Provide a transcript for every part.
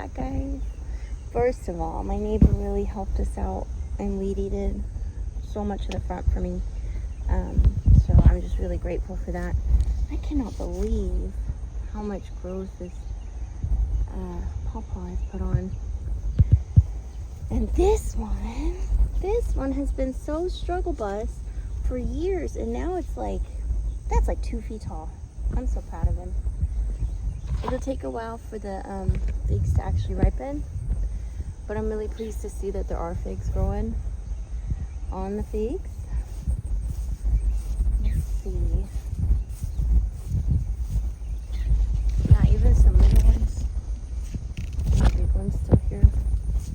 that, guys. First of all, my neighbor really helped us out and weed-eated so much of the front for me. So I'm just really grateful for that. I cannot believe how much growth this pawpaw has put on. And this one has been so struggle bus for years, and now it's like, that's like 2 feet tall. I'm so proud of him. It'll take a while for the figs to actually ripen, but I'm really pleased to see that there are figs growing on the figs. Let's see. Yeah, even some little ones. Some big ones still here.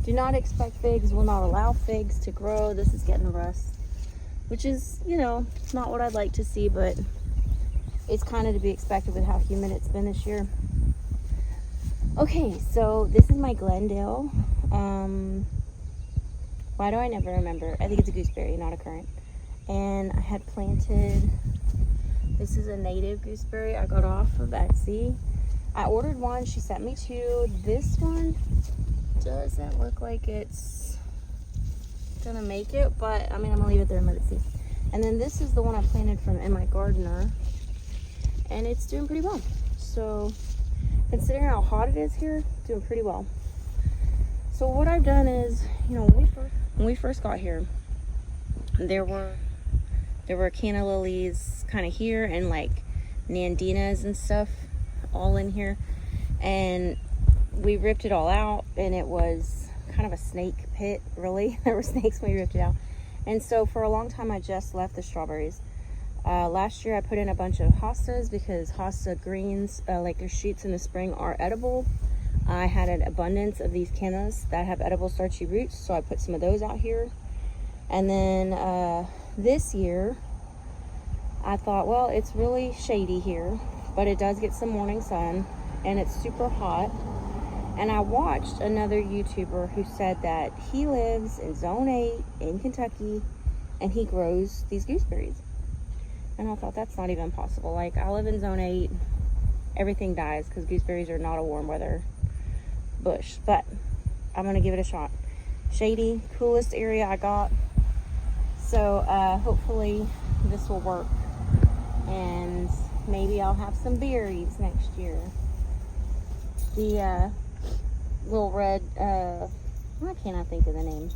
Do not expect figs. Will not allow figs to grow. This is getting rust, which is, you know, not what I'd like to see, but it's kind of to be expected with how humid it's been this year. Okay, so this is my Glendale. Why do I never remember? I think it's a gooseberry, not a currant. And I had planted, this is a native gooseberry I got off of Etsy. I ordered one, she sent me 2. This one doesn't look like it's gonna make it, but I mean, I'm gonna leave it there and let it see. And then this is the one I planted from In My Gardener, and it's doing pretty well. So considering how hot it is here, doing pretty well. So what I've done is, you know, when we first got here, there were canna lilies kind of here, and like nandinas and stuff all in here, and we ripped it all out, and it was kind of a snake pit, really. There were snakes when we ripped it out. And so for a long time I just left the strawberries. Last year I put in a bunch of hostas because hosta greens, like their shoots in the spring, are edible. I had an abundance of these cannas that have edible starchy roots, so I put some of those out here. And then this year I thought, well, it's really shady here, but it does get some morning sun and it's super hot. And I watched another YouTuber who said that he lives in Zone 8 in Kentucky and he grows these gooseberries. And I thought, that's not even possible. Like, I live in Zone 8, everything dies because gooseberries are not a warm weather bush. But I'm gonna give it a shot. Shady, coolest area I got. So hopefully this will work, and maybe I'll have some berries next year. The little red, why can't I think of the name?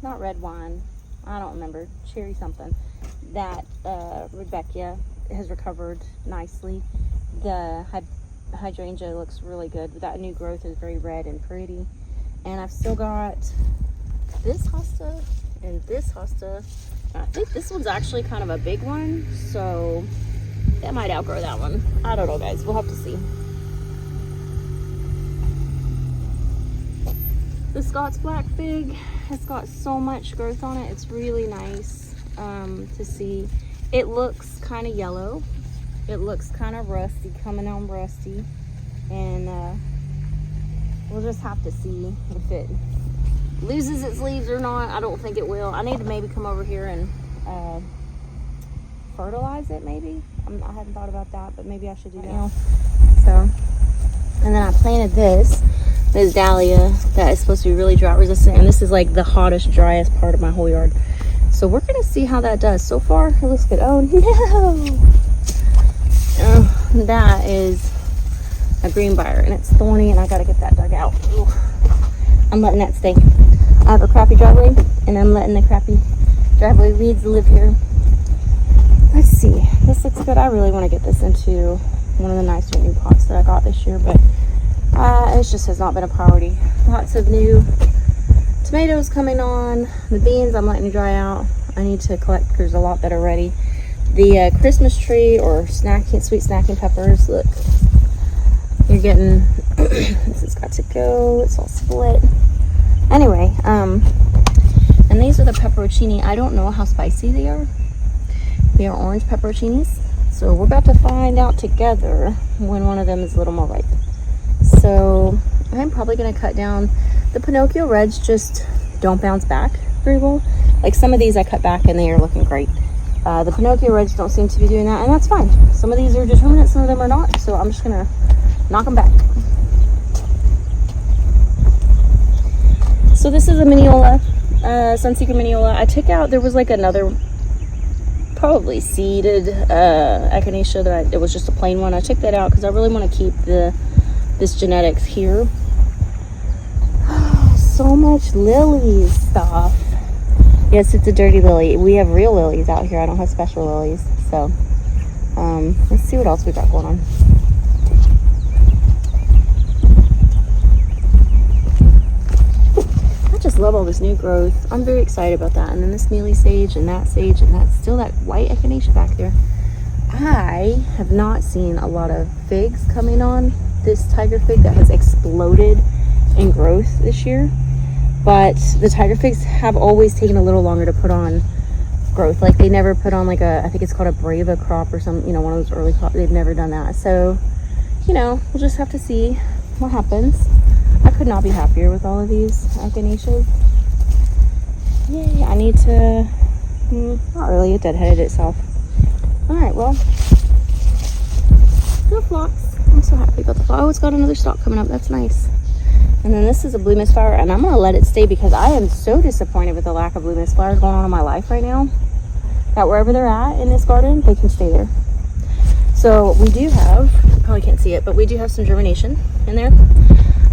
Not red wine, I don't remember, cherry something, that Rebecca has recovered nicely. The hydrangea looks really good. That new growth is very red and pretty. And I've still got this hosta and this hosta. I think this one's actually kind of a big one, so that might outgrow that one. I don't know, guys, we'll have to see. The Scots Black Fig has got so much growth on it. It's really nice to see. It looks kind of yellow. It looks kind of rusty, coming on rusty. And we'll just have to see if it loses its leaves or not. I don't think it will. I need to maybe come over here and fertilize it, maybe. I hadn't thought about that, but maybe I should do that. So, and then I planted this dahlia that is supposed to be really drought resistant, and this is like the hottest, driest part of my whole yard. So we're gonna see how that does. So far it looks good. Oh no, that is a greenbrier and it's thorny, and I gotta get that dug out. Ooh. I'm letting that stay. I have a crappy driveway, and I'm letting the crappy driveway weeds live here. Let's see, this looks good. I really want to get this into one of the nicer new pots that I got this year, but it just has not been a priority. Lots of new tomatoes coming on. The beans I'm letting dry out. I need to collect, there's a lot that are ready. The Christmas tree or sweet snacking peppers, look, you're getting, this has got to go, it's all split. Anyway, and these are the pepperoncini. I don't know how spicy they are. They are orange pepperoncinis. So we're about to find out together when one of them is a little more ripe. So I'm probably going to cut down the Pinocchio Reds. Just don't bounce back very well. Like some of these I cut back and they are looking great. The Pinocchio Reds don't seem to be doing that, and that's fine. Some of these are determinate, some of them are not. So I'm just going to knock them back. So this is a Mineola, Sunseeker Mineola. I took out, there was like another probably seeded echinacea that it was just a plain one. I took that out because I really want to keep this genetics here. So much lilies stuff. Yes, it's a dirty lily. We have real lilies out here. I don't have special lilies. So let's see what else we got going on. I just love all this new growth. I'm very excited about that. And then this mealy sage and that's still that white echinacea back there. I have not seen a lot of figs coming on this tiger fig that has exploded in growth this year. But the tiger figs have always taken a little longer to put on growth. Like they never put on like I think it's called a Brava crop or some, one of those early crops. They've never done that. So, we'll just have to see what happens. I could not be happier with all of these echinaceas. Yay, I need to, not really, it deadheaded itself. All right, well, the phlox. I'm so happy about the phlox. Oh, it's got another stalk coming up. That's nice. And then this is a blue mist flower, and I'm going to let it stay because I am so disappointed with the lack of blue mist flowers going on in my life right now. That wherever they're at in this garden, they can stay there. So we do have, you probably can't see it, but we do have some germination in there.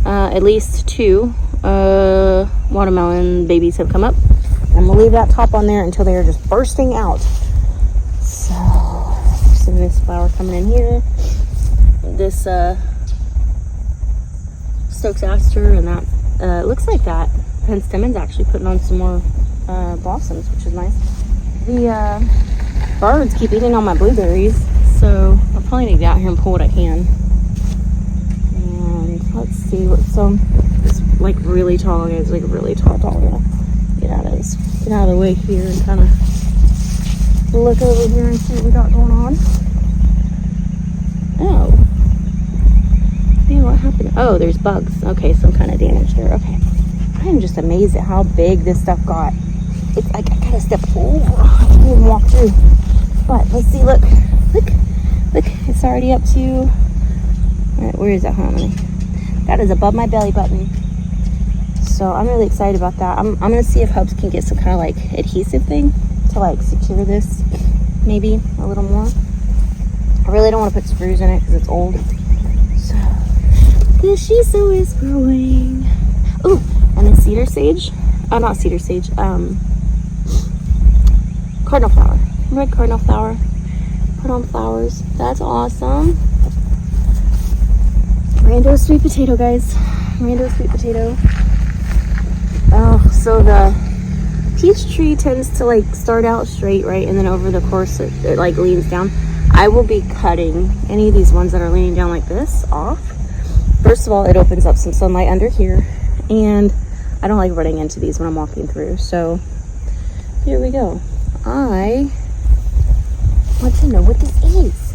At least 2 watermelon babies have come up. I'm going to leave that top on there until they are just bursting out. So, some mist flower coming in here. This Stokes Aster, and that looks like that Penstemmon's actually putting on some more blossoms, which is nice. The birds keep eating all my blueberries, so I'll probably need to get out here and pull what I can. And let's see what it's like really tall, guys, like really tall. Get out of the way here and kind of look over here and see what we got going on. Oh. Man, what happened? Oh, there's bugs. Okay, some kind of damage there. Okay. I am just amazed at how big this stuff got. It's like I gotta step over. I can't even walk through. But let's see, look. It's already up to, all right, where is that, honey? That is above my belly button. So I'm really excited about that. I'm gonna see if Hubs can get some kind of like adhesive thing to like secure this maybe a little more. I really don't want to put screws in it because it's old. So the shiso is growing. Oh, and then cedar sage. Oh, not cedar sage. Cardinal flower. Red cardinal flower. Put on flowers. That's awesome. Rando sweet potato, guys. Rando sweet potato. Oh, so the peach tree tends to like start out straight, right? And then over the course it like leans down. I will be cutting any of these ones that are leaning down like this off. First of all, it opens up some sunlight under here, and I don't like running into these when I'm walking through. So here we go. I want to know what this is.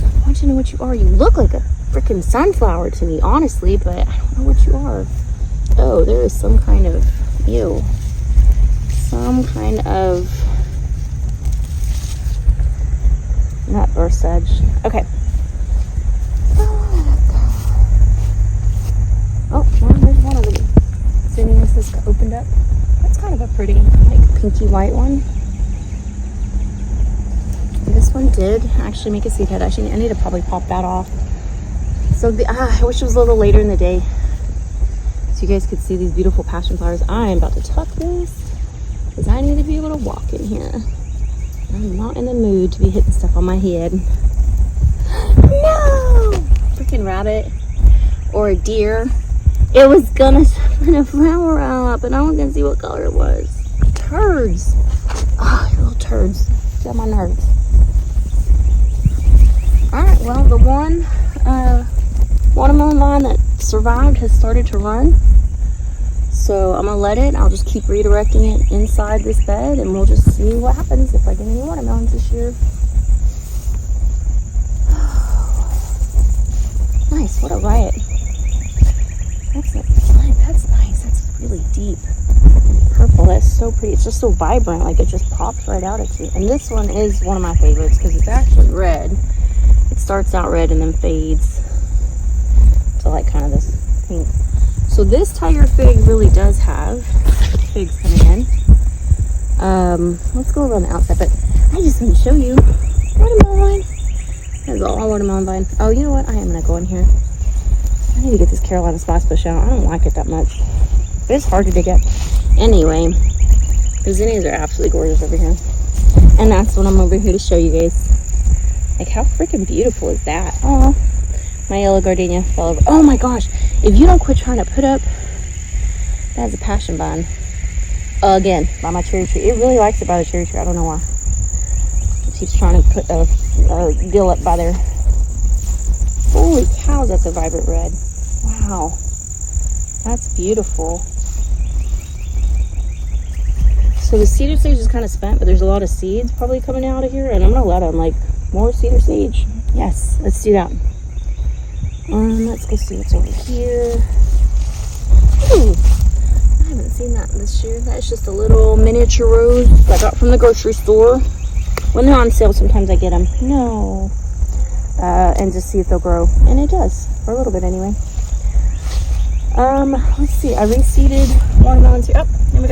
I want to know what you are. You look like a freaking sunflower to me, honestly, but I don't know what you are. Oh, there is some kind of, ew. Some kind of not earth sedge. Okay. Oh, well, there's one of them. Zinnias is opened up. That's kind of a pretty, like, pinky white one. And this one did actually make a seed head. Actually, I need to probably pop that off. So I wish it was a little later in the day so you guys could see these beautiful passion flowers. I am about to tuck this because I need to be able to walk in here. I'm not in the mood to be hitting stuff on my head. No! Freaking rabbit or a deer. It was gonna put a flower up and I was gonna see what color it was. Turds. Oh, little turds. Get on my nerves. Alright, well, the one watermelon vine that survived has started to run. So I'm gonna let it. I'll just keep redirecting it inside this bed and we'll just see what happens if I get any watermelons this year. Nice, what a riot. That's nice. That's really deep purple. That's so pretty. It's just so vibrant, like it just pops right out at you. And this one is one of my favorites because it's actually red. It starts out red and then fades to like kind of this pink. So So this tiger fig really does have figs coming in. Let's go around the outside, but I just want to show you watermelon. That's all watermelon vine. Oh, you know what? I am gonna go in here. I need to get this Carolina spice bush out. I don't like it that much, but it's hard to dig up. Anyway, the zinnias are absolutely gorgeous over here, and that's what I'm over here to show you guys. Like, how freaking beautiful is that? Oh, my yellow gardenia fell over. Oh my gosh! If you don't quit trying to put up, that's a passion vine. Again, by my cherry tree. It really likes it by the cherry tree. I don't know why. It keeps trying to put a gill up by there. Holy cow, that's a vibrant red. Wow. That's beautiful. So the cedar sage is kind of spent, but there's a lot of seeds probably coming out of here, and I'm going to let them, like, more cedar sage. Yes, let's do that. Let's go see what's over here. Ooh. I haven't seen that this year. That's just a little miniature rose I got from the grocery store. When they're on sale, sometimes I get them. No. And just see if they'll grow. And it does, for a little bit anyway. Let's see. I reseeded watermelons here. Oh, and we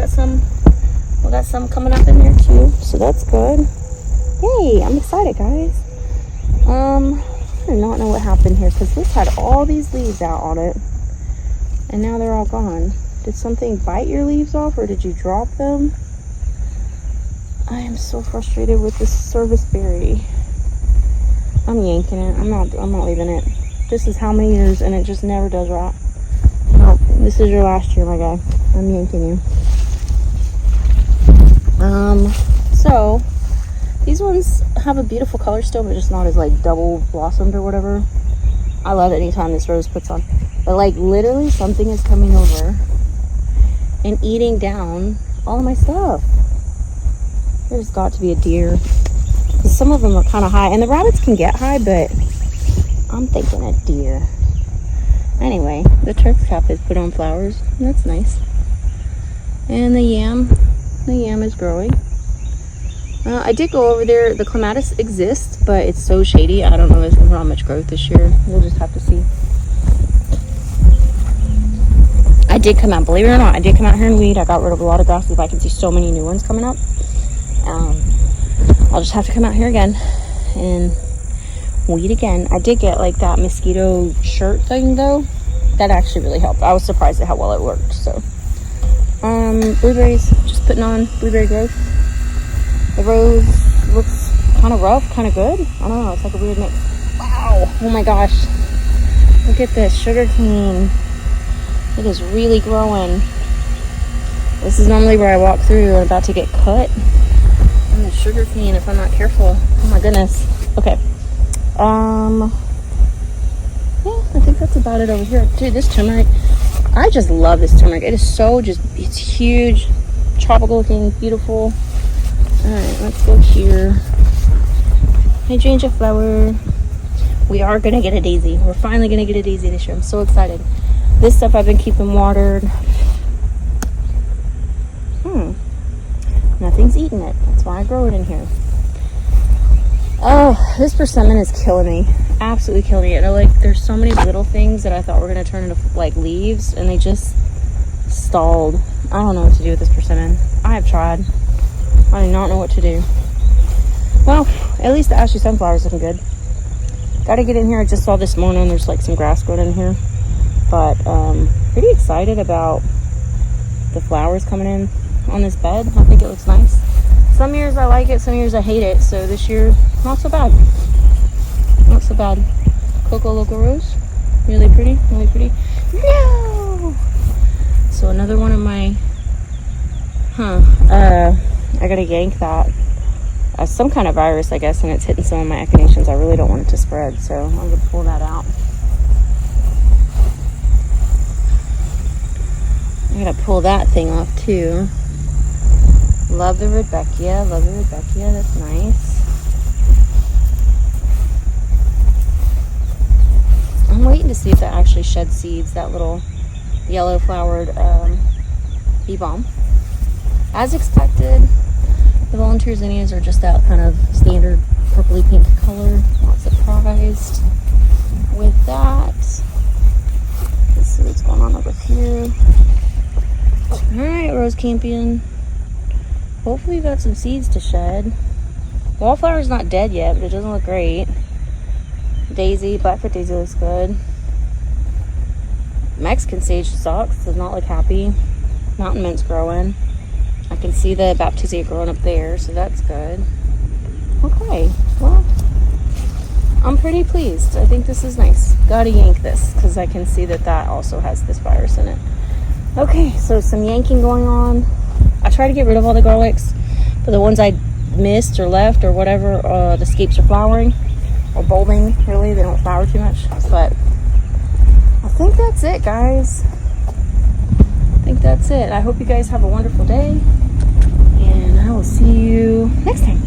got some coming up in there too. So that's good. Yay, I'm excited, guys. I do not know what happened here, because this had all these leaves out on it. And now they're all gone. Did something bite your leaves off, or did you drop them? I am so frustrated with this service berry. I'm yanking it. I'm not leaving it. This is how many years, and it just never does right. No, this is your last year, my guy. I'm yanking you. So these ones have a beautiful color still, but just not as like double blossomed or whatever. I love it anytime this rose puts on. But like literally something is coming over and eating down all of my stuff. There's got to be a deer. Because some of them are kind of high. And the rabbits can get high, but I'm thinking a deer. Anyway, the Turk's cap has put on flowers. That's nice. And the yam is growing. I did go over there. The clematis exists, but it's so shady. I don't know if there's not much growth this year. We'll just have to see. I did come out, believe it or not, I did come out here and weed. I got rid of a lot of grasses, but I can see so many new ones coming up. I'll just have to come out here again and weed again. I did get like that mosquito shirt thing though. That actually really helped. I was surprised at how well it worked. So blueberries, just putting on blueberry growth. The rose looks kind of rough, kind of good. I don't know, it's like a weird mix. Wow, oh my gosh. Look at this, sugar cane. It is really growing. This is normally where I walk through and about to get cut. And the sugar cane if I'm not careful. Oh my goodness. Okay. Yeah, I think that's about it over here. Dude, this turmeric, I just love this turmeric. It is so it's huge, tropical looking, beautiful. All right, let's go here. Hydrangea flower. We are gonna get a daisy. We're finally gonna get a daisy this year. I'm so excited. This stuff I've been keeping watered. Nothing's eating it. That's why I grow it in here. Oh, this persimmon is killing me. Absolutely killing me. And like, there's so many little things that I thought were gonna turn into like leaves, and they just stalled. I don't know what to do with this persimmon. I have tried. I do not know what to do. Well, at least the Ashley sunflower is looking good. Gotta get in here. I just saw this morning there's like some grass growing in here. But pretty excited about the flowers coming in on this bed. I think it looks nice. Some years I like it, some years I hate it. So this year, not so bad. Not so bad. Coco Loco Rose. Really pretty, really pretty. No! So another one of my, I gotta yank that. Some kind of virus, I guess, and it's hitting some of my echinaceans. I really don't want it to spread, so I'm gonna pull that out. I'm gonna pull that thing off too. Love the Rudbeckia. Love the Rudbeckia. That's nice. I'm waiting to see if that actually sheds seeds. That little yellow flowered bee balm. As expected, the volunteer zinnias are just that kind of standard purpley pink color. Not surprised with that. Let's see what's going on over here. Alright, Rose Campion. Hopefully you got some seeds to shed. Wallflower's not dead yet, but it doesn't look great. Daisy, Blackfoot Daisy looks good. Mexican sage stalks does not look happy. Mountain Mint's growing. I can see the Baptisia growing up there, so that's good. Okay, well, I'm pretty pleased. I think this is nice. Gotta yank this, because I can see that that also has this virus in it. Okay, so some yanking going on. I try to get rid of all the garlics, but the ones I missed or left or whatever, the scapes are flowering or bulbing. Really, they don't flower too much. But I think that's it, guys. I think that's it. I hope you guys have a wonderful day, and I will see you next time.